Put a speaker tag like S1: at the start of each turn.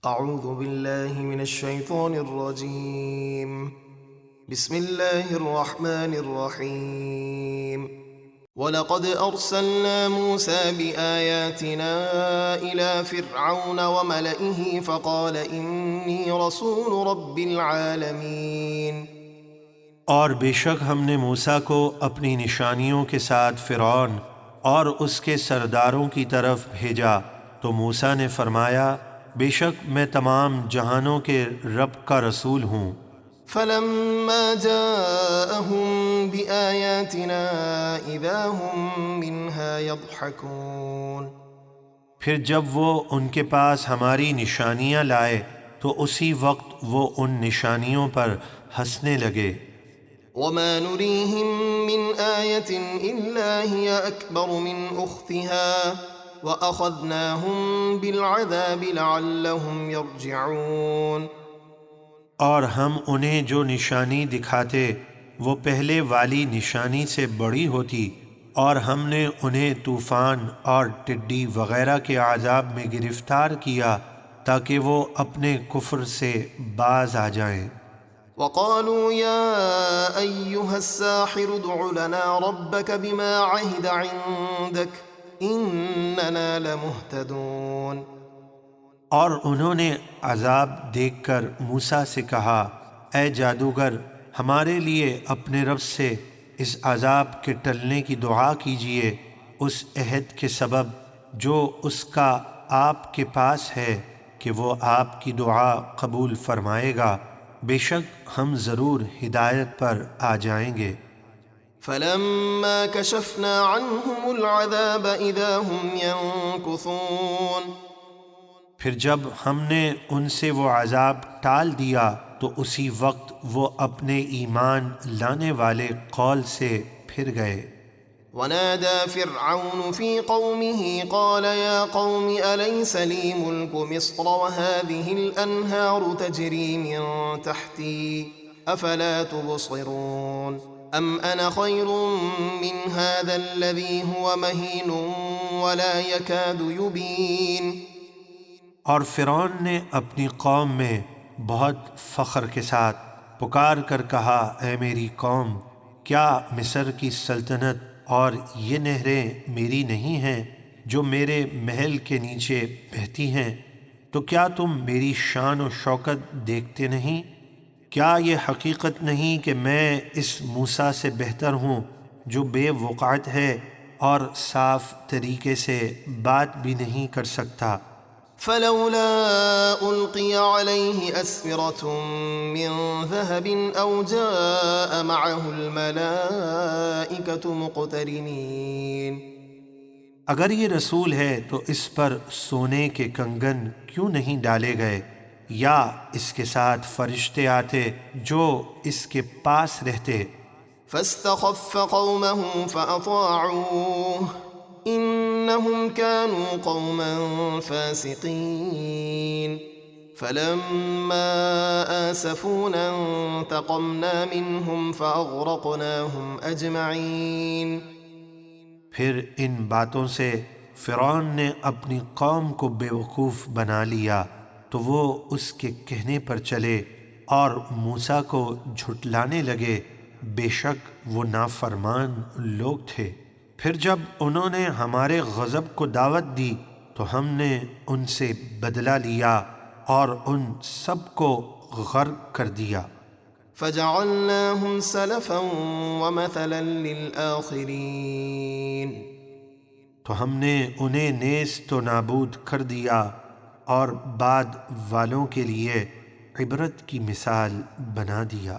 S1: اعوذ باللہ من الشیطان الرجیم بسم اللہ الرحمن الرحیم وَلَقَدْ أَرْسَلْنَا مُوسَى بِآيَاتِنَا إِلَى فِرْعَوْنَ وَمَلَئِهِ فَقَالَ إِنِّي رَسُولُ رَبِّ الْعَالَمِينَ۔
S2: اور بے شک ہم نے موسیٰ کو اپنی نشانیوں کے ساتھ فرعون اور اس کے سرداروں کی طرف بھیجا، تو موسیٰ نے فرمایا بے شک میں تمام جہانوں کے رب کا رسول ہوں۔
S1: فَلَمَّا جَاءَهُم بِآيَاتِنَا إِذَا هُم مِّنْهَا يَضْحَكُونَ۔
S2: پھر جب وہ ان کے پاس ہماری نشانیاں لائے تو اسی وقت وہ ان نشانیوں پر ہنسنے لگے۔
S1: وَمَا نُرِيهِم مِّنْ آيَةٍ إِلَّا هِيَ أَكْبَرُ مِنْ أُخْتِهَا وَأَخَذْنَاهُمْ بِالْعَذَابِ لَعَلَّهُمْ يَرْجِعُونَ۔
S2: اور ہم انہیں جو نشانی دکھاتے وہ پہلے والی نشانی سے بڑی ہوتی، اور ہم نے انہیں طوفان اور ٹڈی وغیرہ کے عذاب میں گرفتار کیا تاکہ وہ اپنے کفر سے باز آ جائیں۔
S1: وَقَالُوا يَا أَيُّهَا السَّاحِرُ ادْعُ لَنَا رَبَّكَ بِمَا عَهِدَ عِندَكَ إِنَّنَا لَمُهْتَدُونَ۔
S2: اور انہوں نے عذاب دیکھ کر موسیٰ سے کہا اے جادوگر، ہمارے لیے اپنے رب سے اس عذاب کے ٹلنے کی دعا کیجئے اس عہد کے سبب جو اس کا آپ کے پاس ہے کہ وہ آپ کی دعا قبول فرمائے گا، بے شک ہم ضرور ہدایت پر آ جائیں گے۔
S1: فَلَمَّا كَشَفْنَا عَنْهُمُ الْعَذَابَ إِذَا هُمْ يَنكُثُونَ۔
S2: پھر جب ہم نے ان سے وہ عذاب ٹال دیا تو اسی وقت وہ اپنے ایمان لانے والے قول سے پھر گئے۔
S1: وَنَادَى فِرْعَوْنُ فِي قَوْمِهِ قَالَ يَا قَوْمِ أَلَيْسَ لِي مُلْكُ مِصْرَ وَهَٰذِهِ الْأَنْهَارُ تَجْرِي مِن تَحْتِي أَفَلَا تُبْصِرُونَ أَمْ أَنَا خَيْرٌ مِّنْ هَٰذَا الَّذِي هُوَ مَهِينٌ وَلَا يَكَادُ يُبِينُ۔
S2: اور فرعون نے اپنی قوم میں بہت فخر کے ساتھ پکار کر کہا اے میری قوم، کیا مصر کی سلطنت اور یہ نہریں میری نہیں ہیں جو میرے محل کے نیچے بہتی ہیں؟ تو کیا تم میری شان و شوکت دیکھتے نہیں؟ کیا یہ حقیقت نہیں کہ میں اس موسیٰ سے بہتر ہوں جو بے وقعت ہے اور صاف طریقے سے بات بھی نہیں کر سکتا؟
S1: فلولا ألقي عليه أسورة من ذهب أو جاء معه الملائكة مقترنين۔
S2: اگر یہ رسول ہے تو اس پر سونے کے کنگن کیوں نہیں ڈالے گئے، یا اس کے ساتھ فرشتے آتے جو اس کے پاس رہتے۔
S1: فاستخف قومه فأطاعوه إنهم كانوا قوما فاسقين فلما آسفونا انتقمنا منهم فأغرقناهم أجمعين۔
S2: پھر ان باتوں سے فرعون نے اپنی قوم کو بیوقوف بنا لیا تو وہ اس کے کہنے پر چلے اور موسیٰ کو جھٹلانے لگے، بے شک وہ نافرمان لوگ تھے۔ پھر جب انہوں نے ہمارے غضب کو دعوت دی تو ہم نے ان سے بدلہ لیا اور ان سب کو غرق کر دیا۔
S1: فجعلناهم سلفا ومثلا للآخرين۔
S2: تو ہم نے انہیں نیست و نابود کر دیا اور بعد والوں کے لیے عبرت کی مثال بنا دیا۔